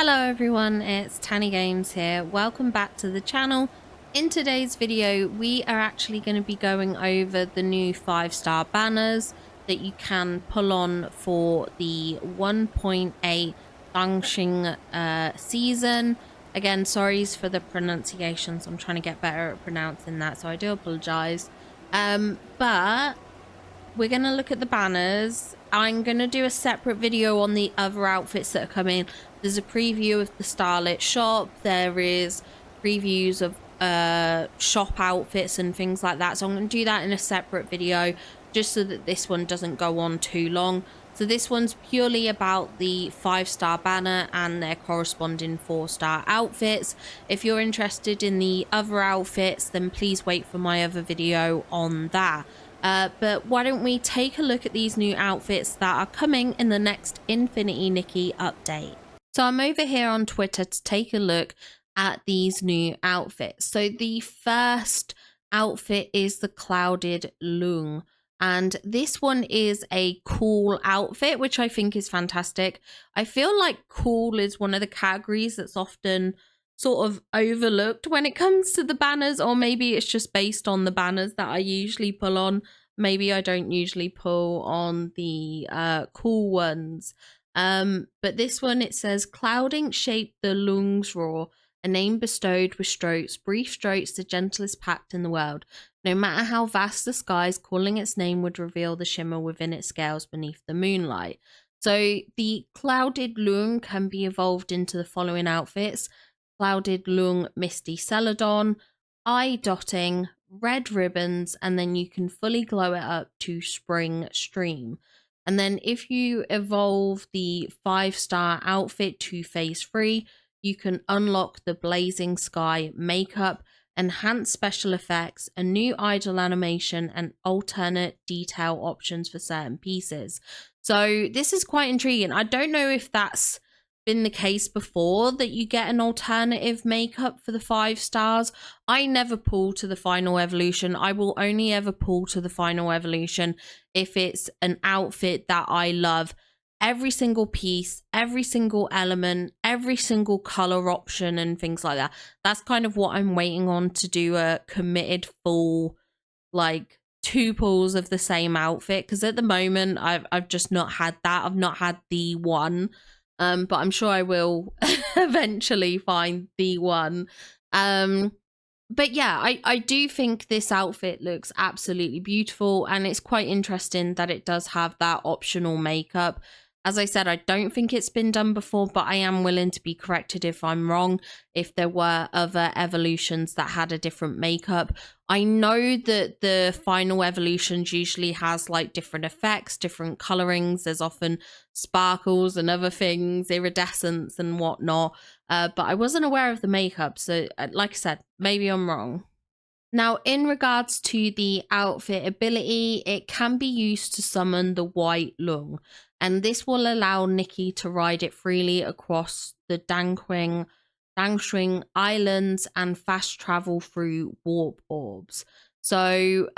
Hello everyone, it's Tanny Games here. Welcome back to the channel. In today's video, we are actually going to be going over the new 5-star banners that you can pull on for the 1.8 Danqing season. Again, sorry for the pronunciations. I'm trying to get better at pronouncing that, so I do apologize. But we're going to look at the banners. I'm going to do a separate video on the other outfits that are coming. There's a preview of the Starlit shop. There is previews of shop outfits and things like that. So I'm going to do that in a separate video just so that this one doesn't go on too long. So this one's purely about the 5-star banner and their corresponding 4-star outfits. If you're interested in the other outfits, then please wait for my other video on that. But why don't we take a look at these new outfits that are coming in the next Infinity Nikki update. So I'm over here on Twitter to take a look at these new outfits. So the first outfit is the Clouded Loong. And this one is a cool outfit, which I think is fantastic. I feel like cool is one of the categories that's often sort of overlooked when it comes to the banners, or maybe it's just based on the banners that I usually pull on. Maybe I don't usually pull on the cool ones. But this one, it says, Cloud ink shaped the Loong's roar, a name bestowed with strokes, brief strokes, the gentlest pact in the world. No matter how vast the skies, calling its name would reveal the shimmer within its scales beneath the moonlight. So the Clouded Loong can be evolved into the following outfits: Clouded Loong Misty Celadon, eye dotting, red ribbons, and then you can fully glow it up to Spring Stream. And then if you evolve the 5-star outfit to phase 3, you can unlock the Blazing Sky makeup, enhanced special effects, a new idle animation, and alternate detail options for certain pieces. So this is quite intriguing. I don't know if that's been the case before, that you get an alternative makeup for the 5 stars. I never pull to the final evolution. I will only ever pull to the final evolution if it's an outfit that I love. Every single piece, every single element, every single color option and things like that. That's kind of what I'm waiting on, to do a committed full, like, 2 pulls of the same outfit, because at the moment I've just not had that. I've not had the one. But I'm sure I will eventually find the one. But yeah, I do think this outfit looks absolutely beautiful, and it's quite interesting that it does have that optional makeup. As I said, I don't think it's been done before, but I am willing to be corrected if I'm wrong, if there were other evolutions that had a different makeup. I know that the final evolutions usually has like different effects, different colorings. There's often sparkles and other things, iridescence and whatnot. But I wasn't aware of the makeup. So like I said, maybe I'm wrong. Now, in regards to the outfit ability, it can be used to summon the White Loong, and this will allow Nikki to ride it freely across the Danqing Islands and fast travel through warp orbs. So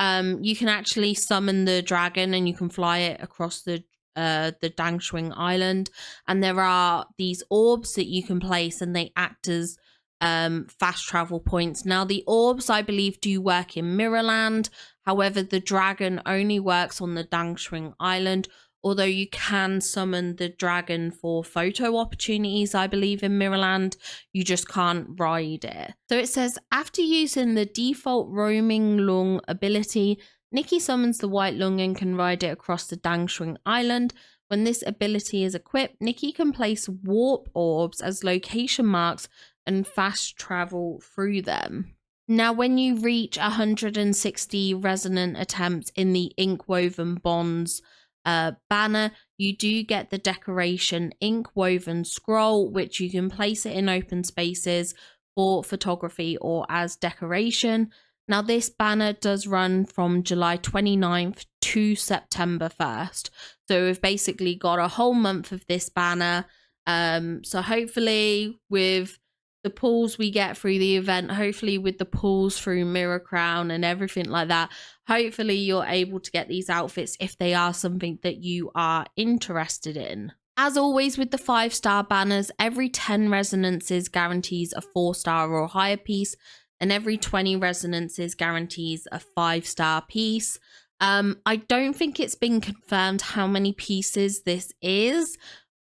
you can actually summon the dragon and you can fly it across the Danqing Island, and there are these orbs that you can place, and they act as fast travel points. Now, the orbs, I believe, do work in Mirrorland. However, the dragon only works on the Danqing Island, although you can summon the dragon for photo opportunities, I believe, in Mirrorland. You just can't ride it. So it says, after using the default roaming Loong ability, Nikki summons the White Loong and can ride it across the Danqing Island. When this ability is equipped, Nikki can place warp orbs as location marks and fast travel through them. Now, when you reach 160 resonant attempts in the Inkwoven Bonds banner, you do get the decoration Inkwoven Scroll, which you can place it in open spaces for photography or as decoration. Now, this banner does run from July 29th to September 1st. So we've basically got a whole month of this banner. So hopefully with the pulls we get through the event, hopefully with the pulls through Mirror Crown and everything like that, hopefully you're able to get these outfits if they are something that you are interested in. As always with the 5-star banners, every 10 resonances guarantees a 4-star or higher piece, and every 20 resonances guarantees a 5-star piece. I don't think it's been confirmed how many pieces this is.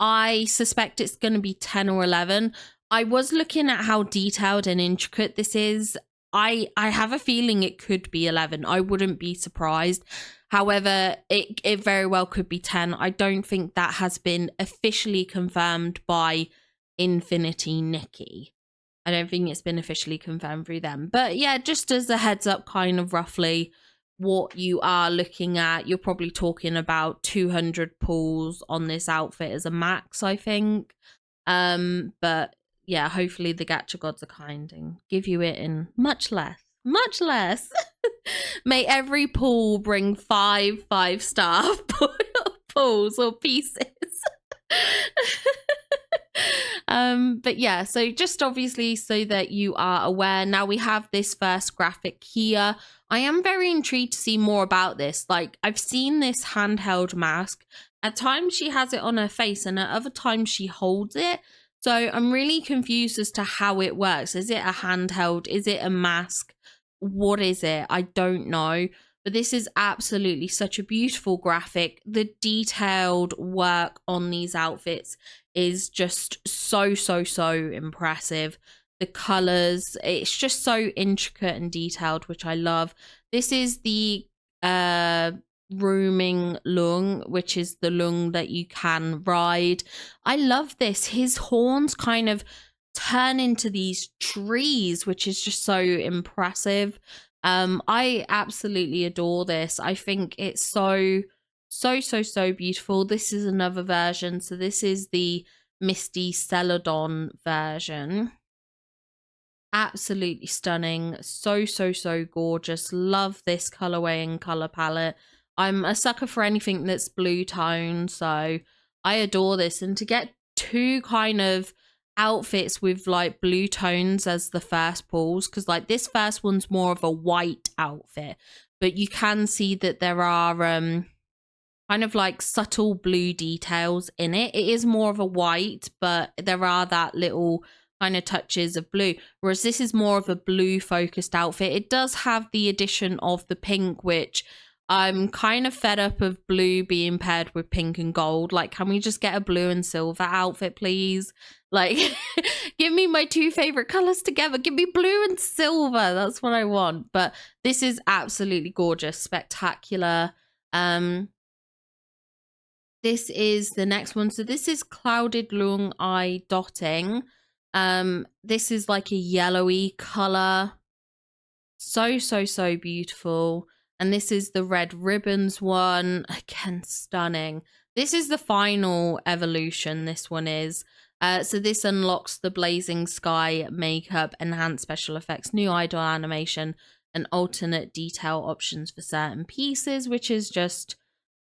I suspect it's going to be 10 or 11. I was looking at how detailed and intricate this is. I have a feeling it could be 11. I wouldn't be surprised. However, it very well could be 10. I don't think that has been officially confirmed by Infinity Nikki. I don't think it's been officially confirmed through them. But yeah, just as a heads up, kind of roughly what you are looking at, you're probably talking about 200 pulls on this outfit as a max, I think. But yeah, hopefully the gacha gods are kind and give you it in much less. May every pull bring 5 5-star pulls or pieces. But yeah, so just obviously so that you are aware, now we have this first graphic here. I am very intrigued to see more about this. Like, I've seen this handheld mask. At times she has it on her face and at other times she holds it. So I'm really confused as to how it works. Is it a handheld? Is it a mask? What is it? I don't know. But this is absolutely such a beautiful graphic. The detailed work on these outfits is just so impressive. The colors, it's just so intricate and detailed, which I love. This is the rooming Loong, which is the Loong that you can ride. I love this. His horns kind of turn into these trees, which is just so impressive. I absolutely adore this. I think it's so beautiful. This is another version. So this is the Misty Celadon version. Absolutely stunning. So gorgeous. Love this colorway and color palette. I'm a sucker for anything that's blue tone, so I adore this. And to get two kind of outfits with like blue tones as the first pulls, because like this first one's more of a white outfit, but you can see that there are kind of like subtle blue details in it. It is more of a white, but there are that little kind of touches of blue, whereas this is more of a blue focused outfit. It does have the addition of the pink, which I'm kind of fed up of blue being paired with pink and gold. Like, can we just get a blue and silver outfit, please? Like, give me my two favorite colors together. Give me blue and silver. That's what I want. But this is absolutely gorgeous, spectacular. This is the next one. So this is Clouded Loong Eye Dotting. This is like a yellowy color. So beautiful. And this is the red ribbons one. Again, stunning. This is the final evolution, this one is. So this unlocks the blazing sky makeup, enhanced special effects, new idol animation, and alternate detail options for certain pieces, which is just,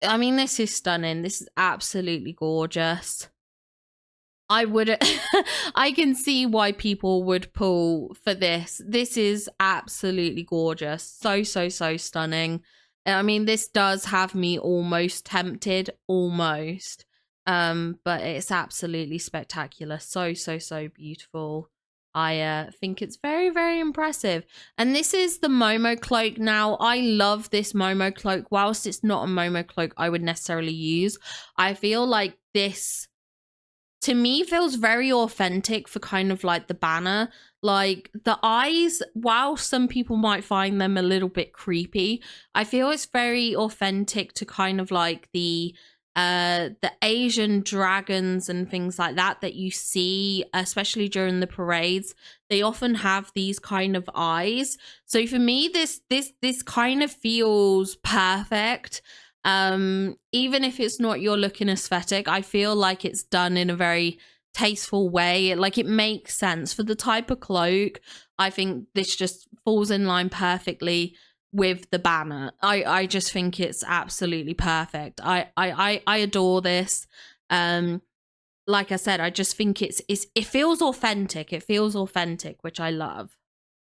I mean, this is stunning. This is absolutely gorgeous. I would, I can see why people would pull for this. This is absolutely gorgeous. So stunning. I mean, this does have me almost tempted, almost. But it's absolutely spectacular. So beautiful. I think it's very impressive. And this is the Momo cloak. Now, I love this Momo cloak. Whilst it's not a Momo cloak I would necessarily use, I feel like this, to me, feels very authentic for kind of like the banner. Like the eyes, while some people might find them a little bit creepy, I feel it's very authentic to kind of like the Asian dragons and things like that you see, especially during the parades. They often have these kind of eyes. So for me, this kind of feels perfect. Even if it's not your looking aesthetic, I feel like it's done in a very tasteful way. Like, it makes sense for the type of cloak. I think this just falls in line perfectly with the banner. I just think it's absolutely perfect. I adore this. Like I said, I just think it feels authentic. It feels authentic, which I love.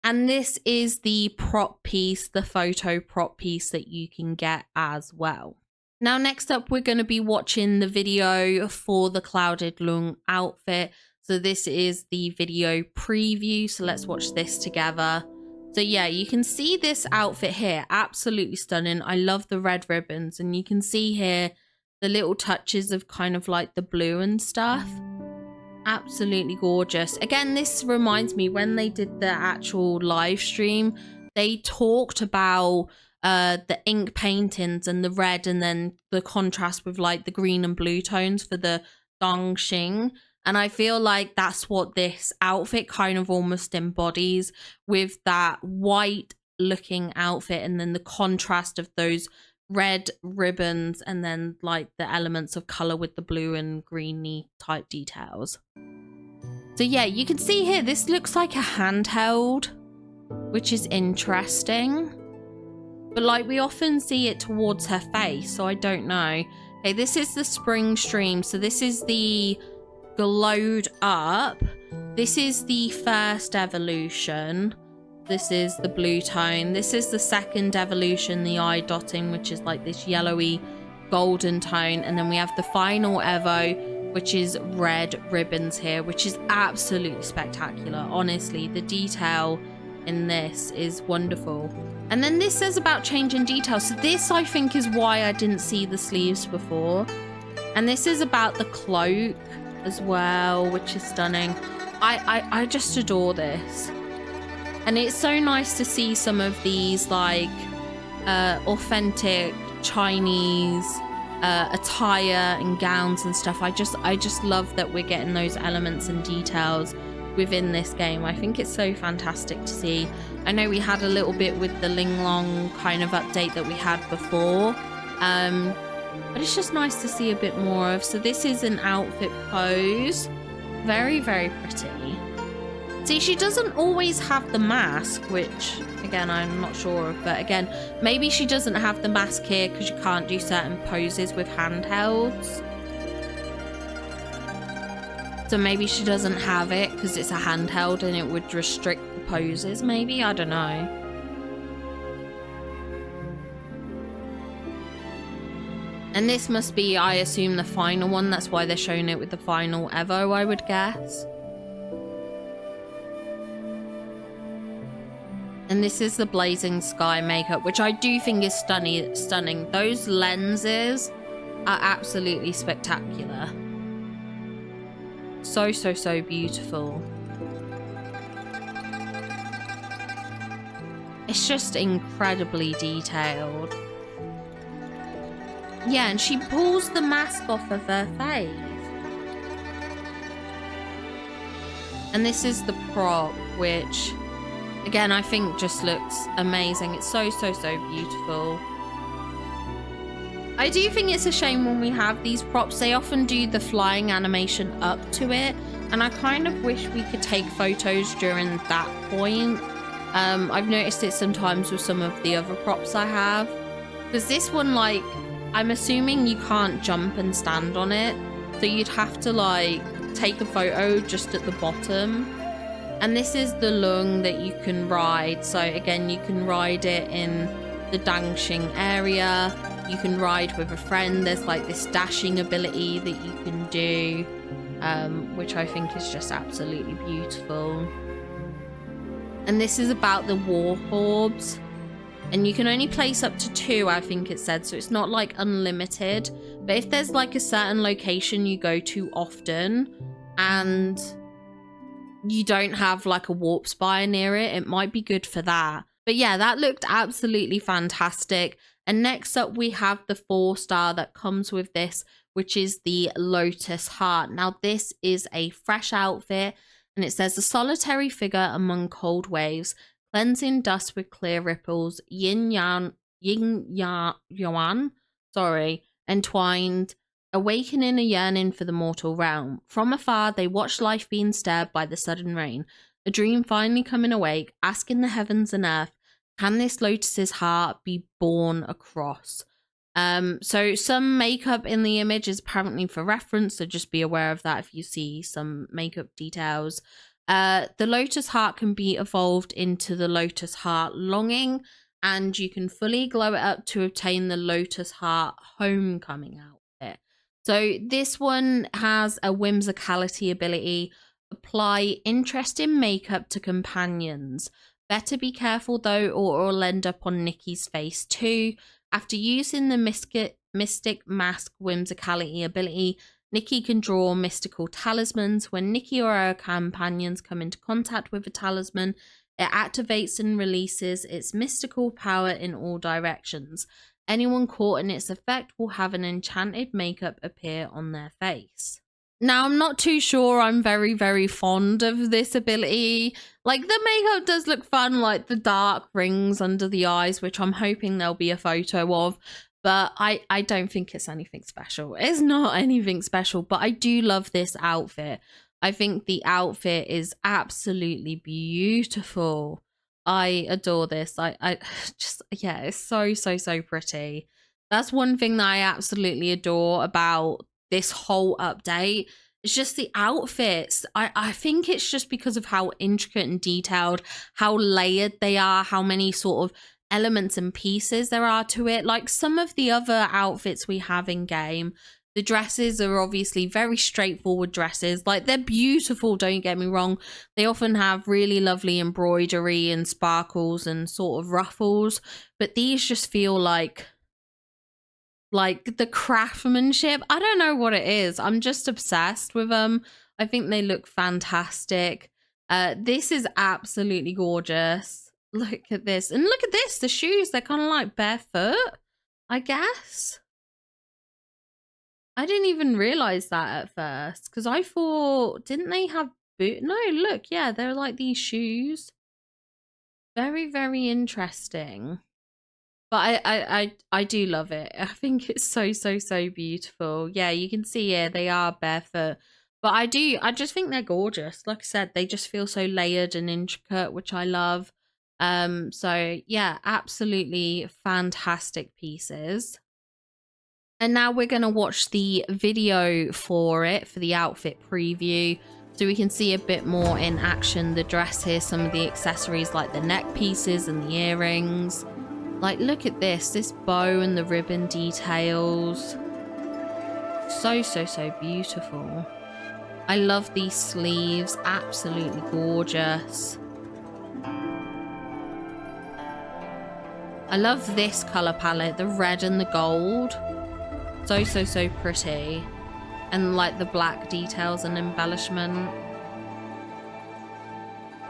And this is the prop piece, the photo prop piece that you can get as well. Now, next up, we're going to be watching the video for the Clouded Loong outfit. So this is the video preview. So let's watch this together. So yeah, you can see this outfit here. Absolutely stunning. I love the red ribbons. And you can see here the little touches of kind of like the blue and stuff. Absolutely gorgeous. Again, this reminds me when they did the actual live stream, they talked about the ink paintings and the red, and then the contrast with like the green and blue tones for the Danqing. And I feel like that's what this outfit kind of almost embodies, with that white looking outfit and then the contrast of those red ribbons and then like the elements of color with the blue and greeny type details. So yeah, you can see here, this looks like a handheld, which is interesting. But like we often see it towards her face, so I don't know. Okay, this is the spring stream. So this is the glowed up. This is the first evolution. This is the blue tone. This is the second evolution, the eye dotting, which is like this yellowy golden tone. And then we have the final evo, which is red ribbons here, which is absolutely spectacular. Honestly, the detail in this is wonderful. And then this says about changing details. So this, I think, is why I didn't see the sleeves before. And this is about the cloak as well, which is stunning. I just adore this. And it's so nice to see some of these like authentic Chinese attire and gowns and stuff. I just love that we're getting those elements and details within this game. I think it's so fantastic to see. I know we had a little bit with the Loong kind of update that we had before, but it's just nice to see a bit more of. So this is an outfit pose. Very, very pretty. See, she doesn't always have the mask, which again I'm not sure of, but again maybe she doesn't have the mask here because you can't do certain poses with handhelds. So maybe she doesn't have it because it's a handheld and it would restrict the poses, maybe? I don't know. And this must be, I assume, the final one. That's why they're showing it with the final Evo, I would guess. And this is the Blazing Sky makeup, which I do think is stunning. Those lenses are absolutely spectacular. So, so, so beautiful. It's just incredibly detailed. Yeah, and she pulls the mask off of her face. And this is the prop, which, again, I think just looks amazing. It's so, so, so beautiful. I do think it's a shame when we have these props, they often do the flying animation up to it, and I kind of wish we could take photos during that point. I've noticed it sometimes with some of the other props I have, because this one, like, I'm assuming you can't jump and stand on it, so you'd have to like take a photo just at the bottom. And this is the Loong that you can ride. So again, you can ride it in the Danqing area. You can ride with a friend. There's like this dashing ability that you can do, which I think is just absolutely beautiful. And this is about the warp orbs. And you can only place up to 2, I think it said. So it's not like unlimited. But if there's like a certain location you go to often and you don't have like a warp spire near it, it might be good for that. But yeah, that looked absolutely fantastic. And next up we have the 4-star that comes with this, which is the Lotus Heart. Now this is a fresh outfit, and it says a solitary figure among cold waves, cleansing dust with clear ripples, yin yang yuan, entwined, awakening a yearning for the mortal realm. From afar, they watch life being stabbed by the sudden rain, a dream finally coming awake, asking the heavens and earth, can this Lotus's heart be born across? So some makeup in the image is apparently for reference, so just be aware of that if you see some makeup details. The Lotus Heart can be evolved into the Lotus Heart Longing, and you can fully glow it up to obtain the Lotus Heart Homecoming outfit. So this one has a whimsicality ability. Apply interesting makeup to companions. Better be careful though, or it'll end up on Nikki's face too. After using the Mystic Mask whimsicality ability, Nikki can draw mystical talismans. When Nikki or her companions come into contact with a talisman, it activates and releases its mystical power in all directions. Anyone caught in its effect will have an enchanted makeup appear on their face. Now, I'm not too sure I'm very, very fond of this ability. Like, the makeup does look fun, like the dark rings under the eyes, which I'm hoping there'll be a photo of. But I don't think it's anything special. It's not anything special, but I do love this outfit. I think the outfit is absolutely beautiful. I adore this. I just, yeah, it's so, so, so pretty. That's one thing that I absolutely adore about this whole update. It's just the outfits. I think it's just because of how intricate and detailed, how layered they are, how many sort of elements and pieces there are to it. Like some of the other outfits we have in game, the dresses are obviously very straightforward dresses. Like, they're beautiful, don't get me wrong. They often have really lovely embroidery and sparkles and sort of ruffles, but these just feel like the craftsmanship. I don't know what it is. I'm just obsessed with them. I think they look fantastic. This is absolutely gorgeous. Look at this. And look at this. The shoes, they're kind of like barefoot, I guess. I didn't even realize that at first because I thought, didn't they have boot? No, look, yeah, they're like these shoes. Very, very interesting. But I do love it. I think it's so, so, so beautiful. Yeah, you can see here they are barefoot. But I just think they're gorgeous. Like I said, they just feel so layered and intricate, which I love. So yeah, absolutely fantastic pieces. And now we're going to watch the video for it, for the outfit preview. So we can see a bit more in action, the dress here, some of the accessories like the neck pieces and the earrings. Like, look at this bow and the ribbon details. So, so, so beautiful. I love these sleeves, absolutely gorgeous. I love this color palette, the red and the gold. So, so, so pretty. And like the black details and embellishment.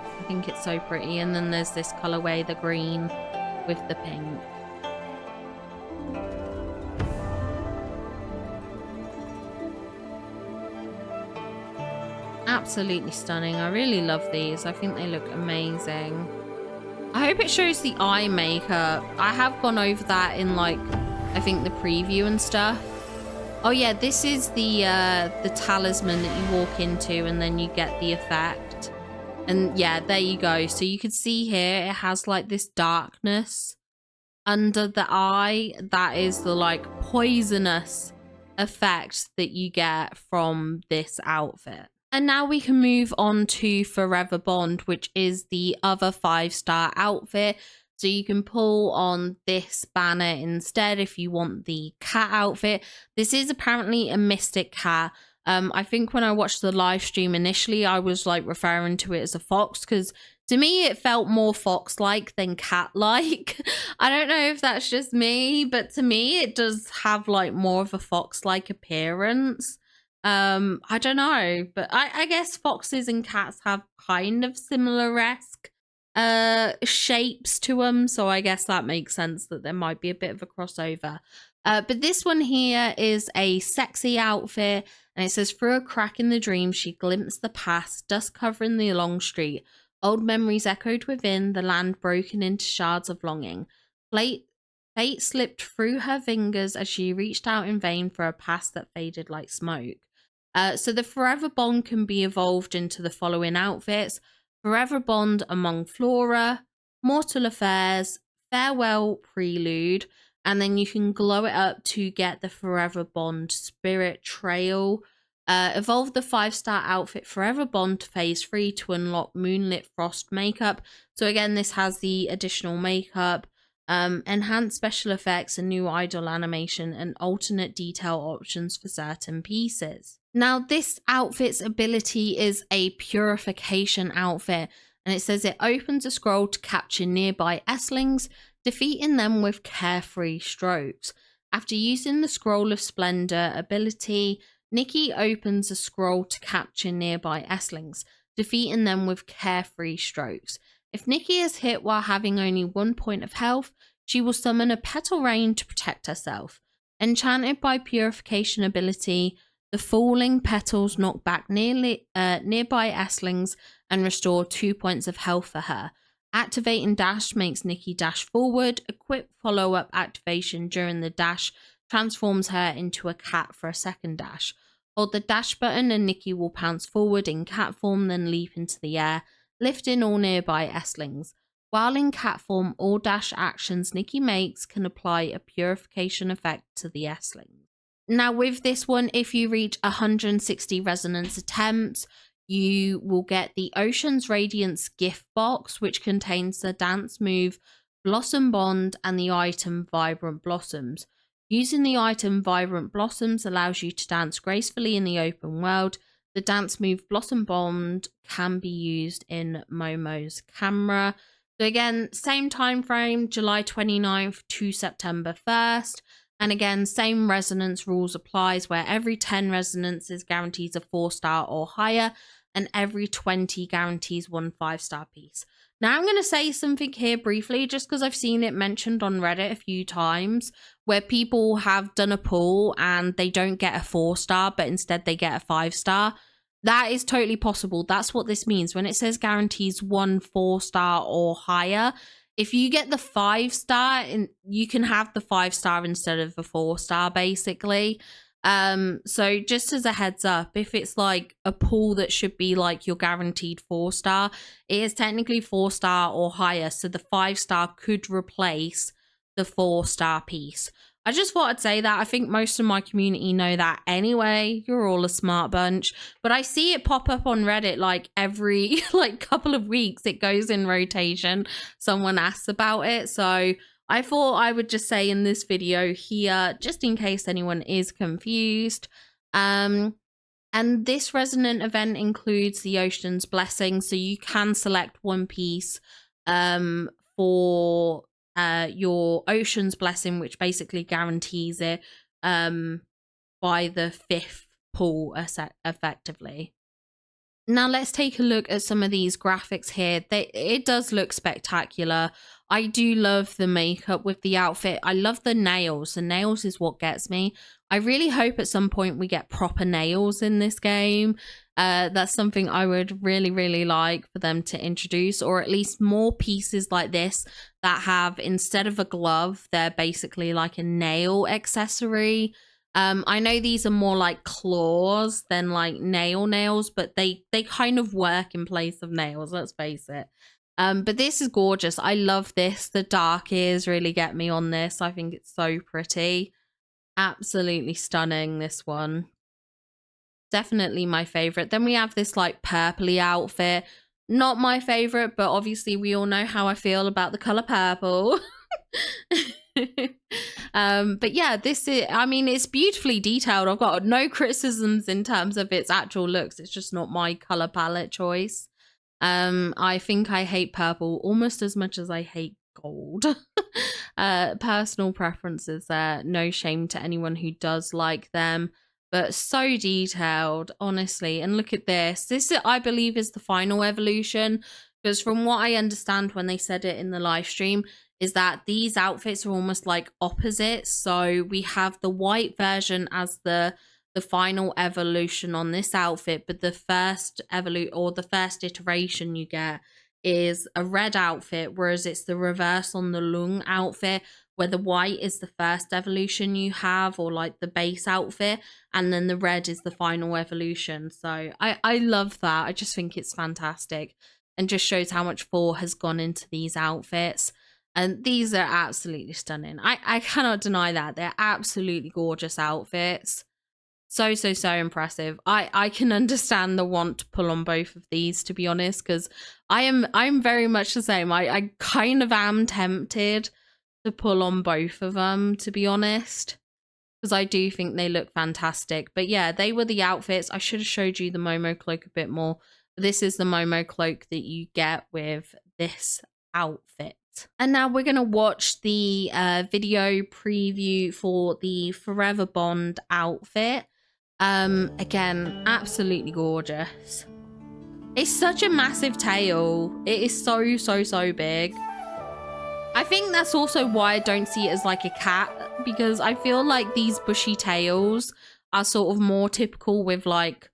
I think it's so pretty. And then there's this colorway, the green with the pink. Absolutely stunning. I really love these. I think they look amazing. I hope it shows the eye makeup. I have gone over that in like, I think the preview and stuff. Oh yeah, this is the talisman that you walk into and then you get the effect. And yeah, there you go. So you can see here it has like this darkness under the eye. That is the like poisonous effect that you get from this outfit. And now we can move on to Forever Bond, which is the other 5-star outfit. So you can pull on this banner instead if you want the cat outfit. This is apparently a mystic cat. I think when I watched the live stream initially, I was like referring to it as a fox because to me it felt more fox-like than cat-like. I don't know if that's just me, but to me it does have like more of a fox-like appearance. I don't know, but I guess foxes and cats have kind of similar-esque shapes to them, so I guess that makes sense that there might be a bit of a crossover. But this one here is a sexy outfit, and it says, through a crack in the dream she glimpsed the past, dust covering the long street, old memories echoed within, the land broken into shards of longing. Fate slipped through her fingers as she reached out in vain for a past that faded like smoke. So the Forever Bond can be evolved into the following outfits: Forever Bond Among Flora, Mortal Affairs, Farewell Prelude, and then you can glow it up to get the Forever Bond Spirit Trail. Evolve the 5-star outfit Forever Bond to phase 3 to unlock Moonlit Frost makeup. So again, this has the additional makeup. enhanced special effects and new idol animation and alternate detail options for certain pieces. Now, this outfit's ability is a purification outfit, and it says it opens a scroll to capture nearby S-lings, defeating them with carefree strokes. After using the Scroll of Splendor ability, Nikki opens a scroll to capture nearby S-lings, defeating them with carefree strokes. If Nikki is hit while having only 1 point of health, she will summon a petal rain to protect herself. Enchanted by Purification ability, the falling petals knock back nearby S-lings and restore 2 points of health for her. Activating dash makes Nikki dash forward. Equip follow-up activation during the dash transforms her into a cat for a second dash. Hold the dash button and Nikki will pounce forward in cat form, then leap into the air, lifting all nearby S-lings. While in cat form, all dash actions Nikki makes can apply a purification effect to the S-lings. Now with this one, if you reach 160 resonance attempts, you will get the Ocean's Radiance gift box, which contains the dance move Blossom Bond and the item Vibrant Blossoms. Using the item Vibrant Blossoms allows you to dance gracefully in the open world. The dance move Blossom Bond can be used in Momo's camera. So again, same time frame, July 29th to September 1st. And again, same resonance rules applies, where every 10 resonances guarantees a 4-star or higher, and every 20 guarantees 1 5-star piece. Now I'm going to say something here briefly, just because I've seen it mentioned on Reddit a few times, where people have done a pull and they don't get a 4-star, but instead they get a 5-star. That is totally possible. That's what this means. When it says guarantees 1 4-star or higher, if you get the 5-star, you can have the 5-star instead of the 4-star, basically. So just as a heads up, if it's like a pool that should be like your guaranteed 4-star, it is technically 4-star or higher. So the 5-star could replace the 4-star piece. I just thought I'd say that. I think most of my community know that anyway. You're all a smart bunch. But I see it pop up on Reddit like every like couple of weeks. It goes in rotation. Someone asks about it. So I thought I would just say in this video here, just in case anyone is confused. And this resonant event includes the Ocean's Blessing. So you can select one piece for your Ocean's Blessing, which basically guarantees it by the 5th pull effectively. Now let's take a look at some of these graphics here. It does look spectacular. I do love the makeup with the outfit. I love the nails. The nails is what gets me. I really hope at some point we get proper nails in this game. That's something I would really, really like for them to introduce, or at least more pieces like this that have, instead of a glove, they're basically like a nail accessory. I know these are more like claws than like nails, but they kind of work in place of nails, let's face it. But this is gorgeous. I love this. The dark ears really get me on this. I think it's so pretty. Absolutely stunning, this one. Definitely my favorite. Then we have this like purpley outfit. Not my favorite, but obviously we all know how I feel about the color purple. But yeah, this is, I mean, it's beautifully detailed. I've got no criticisms in terms of its actual looks. It's just not my color palette choice. I think I hate purple almost as much as I hate gold. Personal preferences there. No shame to anyone who does like them, but so detailed, honestly. And look at this. This, I believe, is the final evolution, because from what I understand when they said it in the live stream, is that these outfits are almost like opposites. So we have the white version as the final evolution on this outfit, but the first iteration you get is a red outfit, whereas it's the reverse on the Loong outfit, where the white is the first evolution you have, or like the base outfit, and then the red is the final evolution. So I love that. I just think it's fantastic and just shows how much thought has gone into these outfits. And these are absolutely stunning. I cannot deny that. They're absolutely gorgeous outfits. So impressive. I can understand the want to pull on both of these, to be honest, because I'm very much the same. I kind of am tempted to pull on both of them, to be honest, because I do think they look fantastic. But yeah, they were the outfits. I should have showed you the Momo cloak a bit more. This is the Momo cloak that you get with this outfit. And now we're going to watch the video preview for the Forever Bond outfit. Again, absolutely gorgeous. It's such a massive tail. It is so big. I think that's also why I don't see it as like a cat, because I feel like these bushy tails are sort of more typical with like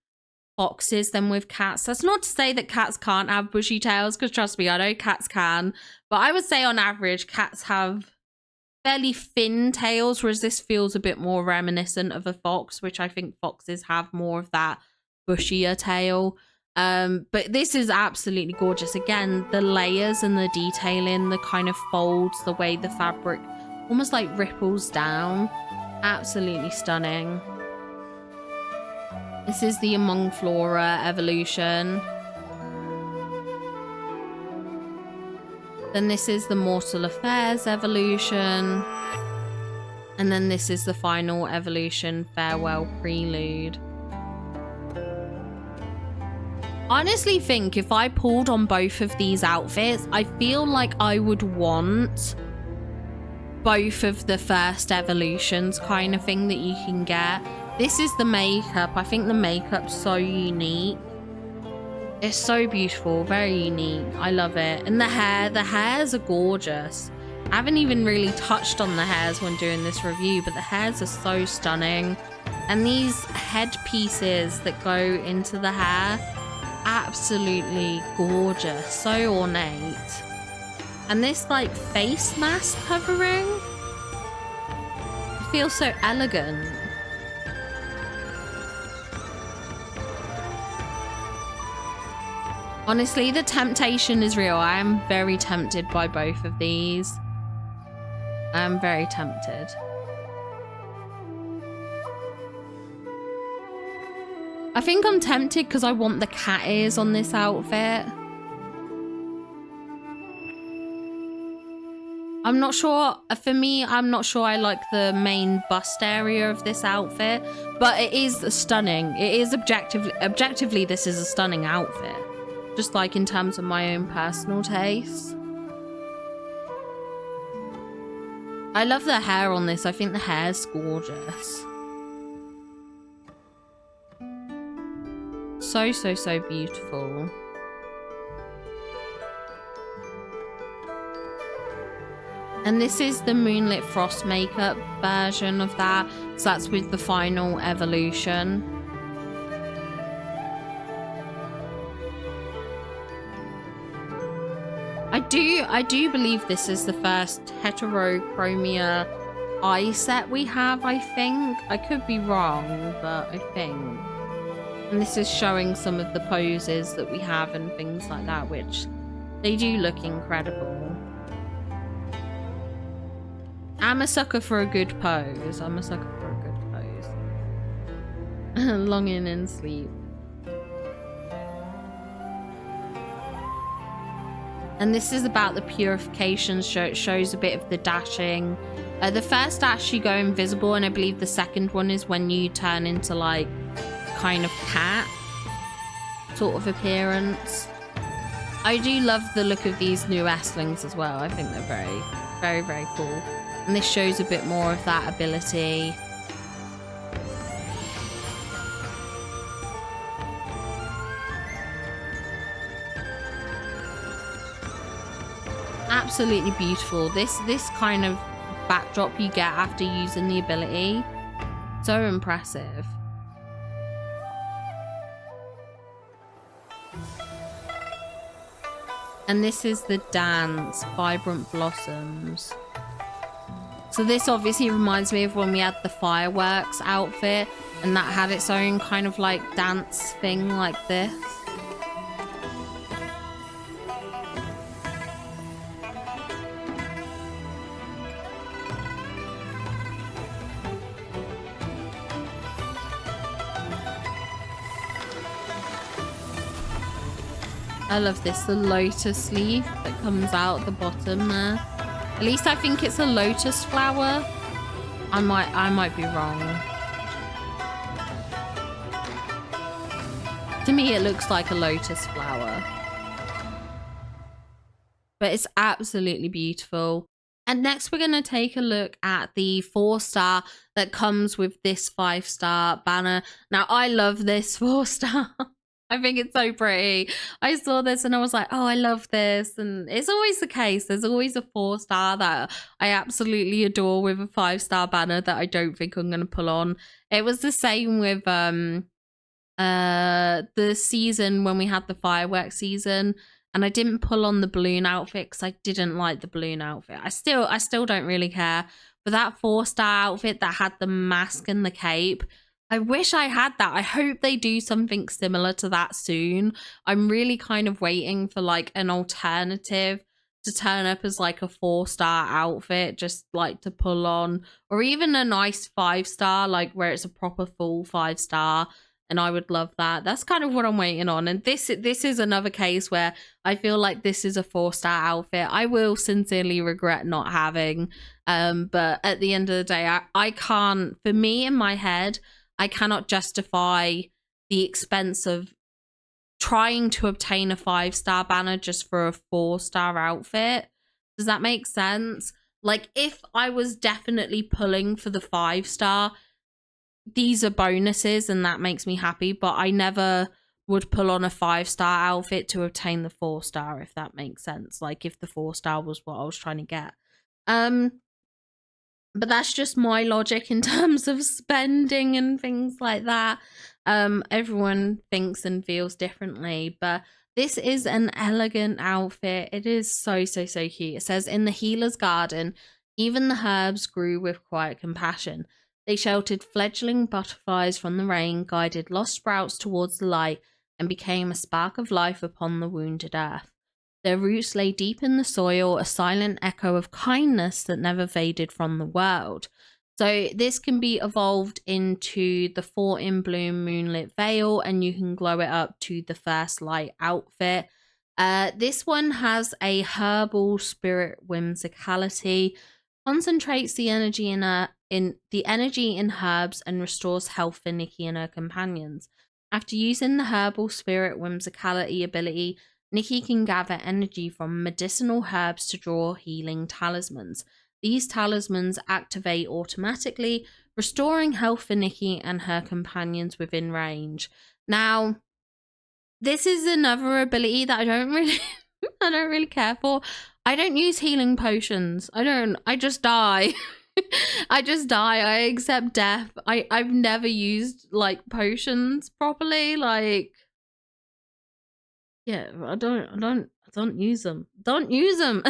foxes than with cats. That's not to say that cats can't have bushy tails, because trust me, I know cats can, but I would say on average cats have fairly thin tails, whereas this feels a bit more reminiscent of a fox, which I think foxes have more of that bushier tail. But this is absolutely gorgeous. Again, the layers and the detailing, the kind of folds, the way the fabric almost like ripples down, absolutely stunning. This is the Among Flora evolution. Then this is the Mortal Affairs evolution. And then this is the final evolution, Farewell Prelude. Honestly think if I pulled on both of these outfits, I feel like I would want both of the first evolutions kind of thing that you can get. This is the makeup. I think the makeup's so unique. It's so beautiful, very unique. I love it. And the hairs are gorgeous. I haven't even really touched on the hairs when doing this review, but the hairs are so stunning. And these headpieces that go into the hair, absolutely gorgeous, so ornate. And this like face mask covering, it feels so elegant. Honestly, the temptation is real. I am very tempted by both of these. I am very tempted. I think I'm tempted because I want the cat ears on this outfit. I'm not sure. For me, I'm not sure I like the main bust area of this outfit, but it is stunning. It is objectively, this is a stunning outfit. Just like in terms of my own personal taste. I love the hair on this. I think the hair's gorgeous. So beautiful. And this is the Moonlit Frost makeup version of that. So that's with the final evolution. I do believe this is the first heterochromia eye set we have, I think. I could be wrong, but I think. And this is showing some of the poses that we have and things like that, which they do look incredible. I'm a sucker for a good pose. I'm a sucker for a good pose. Longing in sleep. And this is about the purification show. It shows a bit of the dashing. The first dash you go invisible, and I believe the second one is when you turn into like kind of cat sort of appearance. I do love the look of these new Estlings as well. I think they're very cool. And this shows a bit more of that ability. Absolutely beautiful. This kind of backdrop you get after using the ability, so impressive. And this is the dance, Vibrant Blossoms. So this obviously reminds me of when we had the fireworks outfit, and that had its own kind of like dance thing like this. I love this, the lotus leaf that comes out at the bottom there. At least I think it's a lotus flower. I might be wrong. To me, it looks like a lotus flower. But it's absolutely beautiful. And next we're going to take a look at the 4-star that comes with this 5-star banner. Now, I love this 4-star. I think it's so pretty. I saw this and I was like, oh, I love this. And it's always the case. There's always a 4-star that I absolutely adore with a 5-star banner that I don't think I'm going to pull on. It was the same with the season when we had the fireworks season, and I didn't pull on the balloon outfit because I didn't like the balloon outfit. I still don't really care. But that 4-star outfit that had the mask and the cape, I wish I had that. I hope they do something similar to that soon. I'm really kind of waiting for like an alternative to turn up as like a 4-star outfit, just like to pull on, or even a nice 5-star, like where it's a proper full 5-star. And I would love that. That's kind of what I'm waiting on. And this is another case where I feel like this is a 4-star outfit. I will sincerely regret not having. But at the end of the day, I can't, for me in my head, I cannot justify the expense of trying to obtain a 5-star banner just for a 4-star outfit. Does that make sense? Like, if I was definitely pulling for the 5-star, these are bonuses and that makes me happy, but I never would pull on a 5-star outfit to obtain the 4-star, if that makes sense. Like, if the 4-star was what I was trying to get. But that's just my logic in terms of spending and things like that. Everyone thinks and feels differently, but this is an elegant outfit. It is so cute. It says, in the healer's garden, even the herbs grew with quiet compassion. They sheltered fledgling butterflies from the rain, guided lost sprouts towards the light, and became a spark of life upon the wounded earth. Their roots lay deep in the soil, a silent echo of kindness that never faded from the world. So this can be evolved into the 4 in Bloom Moonlit Veil, and you can glow it up to the First Light outfit. This one has a herbal spirit whimsicality, concentrates the energy in herbs, and restores health for Nikki and her companions. After using the herbal spirit whimsicality ability, Nikki can gather energy from medicinal herbs to draw healing talismans. These talismans activate automatically, restoring health for Nikki and her companions within range. Now, this is another ability that I don't really care for. I don't use healing potions. I just die. I just die. I accept death. I've never used like potions properly. Like, yeah, I don't use them. Don't use them.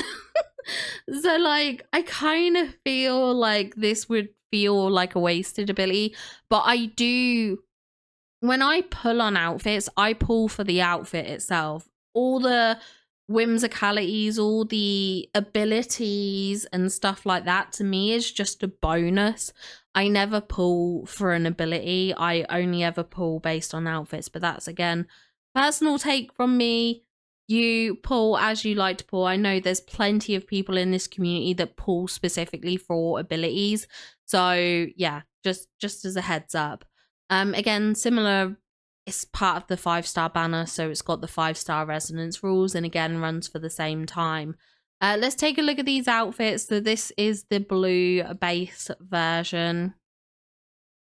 So like, I kind of feel like this would feel like a wasted ability, but I do, when I pull on outfits, I pull for the outfit itself. All the whimsicalities, all the abilities and stuff like that, to me is just a bonus. I never pull for an ability. I only ever pull based on outfits, but that's, again, personal take from me. You pull as you like to pull. I know there's plenty of people in this community that pull specifically for abilities. So yeah, just as a heads up. Again, similar, it's part of the 5-star banner, so it's got the 5-star resonance rules, and again runs for the same time. Let's take a look at these outfits. So this is the blue base version.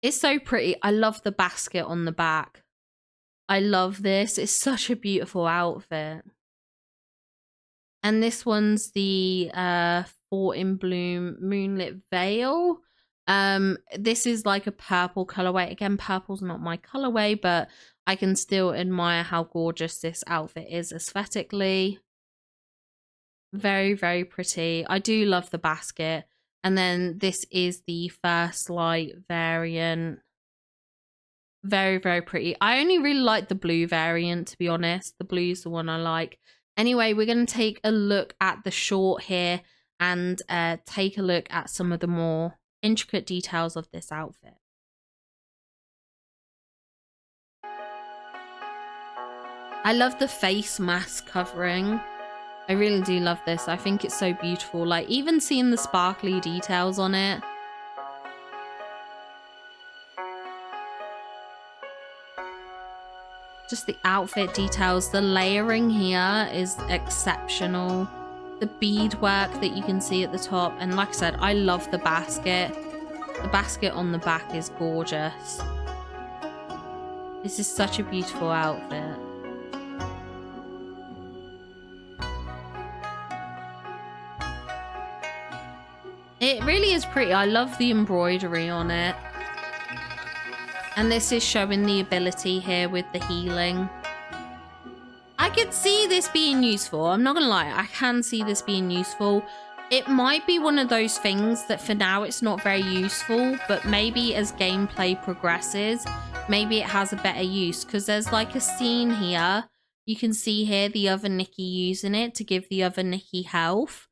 It's so pretty. I love the basket on the back. I love this. It's such a beautiful outfit. And this one's the 4 in Bloom Moonlit Veil. This is like a purple colorway. Again, purple's not my colorway, but I can still admire how gorgeous this outfit is aesthetically. Very pretty. I do love the basket. And then this is the First Light variant. Very pretty. I only really like the blue variant, to be honest. The blue's the one I like. Anyway, we're going to take a look at the short here and take a look at some of the more intricate details of this outfit. I love the face mask covering. I really do love this. I think it's so beautiful. Like, even seeing the sparkly details on it. Just the outfit details. The layering here is exceptional. The beadwork that you can see at the top. And like I said, I love the basket. The basket on the back is gorgeous. This is such a beautiful outfit. It really is pretty. I love the embroidery on it. And this is showing the ability here with the healing. I could see this being useful. I'm not gonna lie, I can see this being useful. It might be one of those things that for now it's not very useful, but maybe as gameplay progresses, maybe it has a better use, because there's like a scene here. You can see here the other Nikki using it to give the other Nikki health.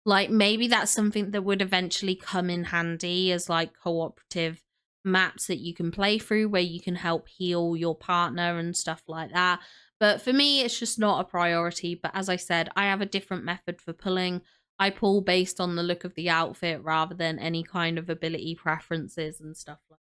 Like, maybe that's something that would eventually come in handy as like cooperative maps that you can play through where you can help heal your partner and stuff like that. But for me, it's just not a priority. But as I said, I have a different method for pulling. I pull based on the look of the outfit rather than any kind of ability preferences and stuff like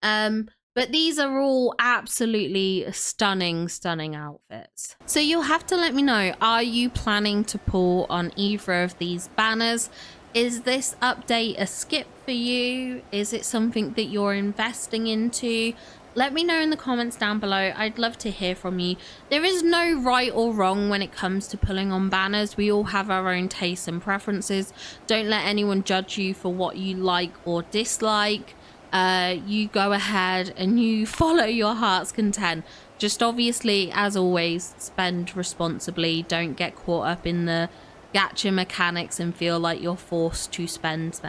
that. But these are all absolutely stunning, stunning outfits. So you'll have to let me know, are you planning to pull on either of these banners? Is this update a skip for you? Is it something that you're investing into? Let me know in the comments down below. I'd love to hear from you. There is no right or wrong when it comes to pulling on banners. We all have our own tastes and preferences. Don't let anyone judge you for what you like or dislike. You go ahead and you follow your heart's content. Just obviously, as always, spend responsibly. Don't get caught up in the gacha mechanics and feel like you're forced to spend.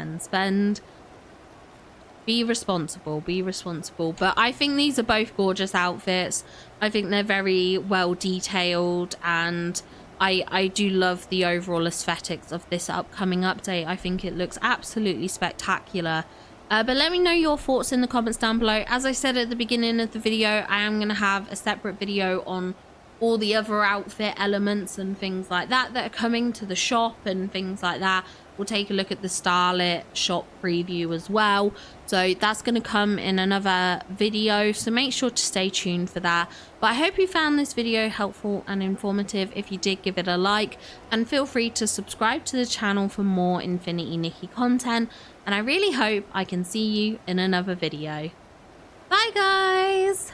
Be responsible, be responsible. But I think these are both gorgeous outfits. I think they're very well detailed, and I do love the overall aesthetics of this upcoming update. I think it looks absolutely spectacular. But let me know your thoughts in the comments down below. As I said at the beginning of the video, I am going to have a separate video on all the other outfit elements and things like that that are coming to the shop and things like that. We'll take a look at the Starlit shop preview as well. So that's going to come in another video. So make sure to stay tuned for that. But I hope you found this video helpful and informative. If you did, give it a like. And feel free to subscribe to the channel for more Infinity Nikki content. And I really hope I can see you in another video. Bye, guys!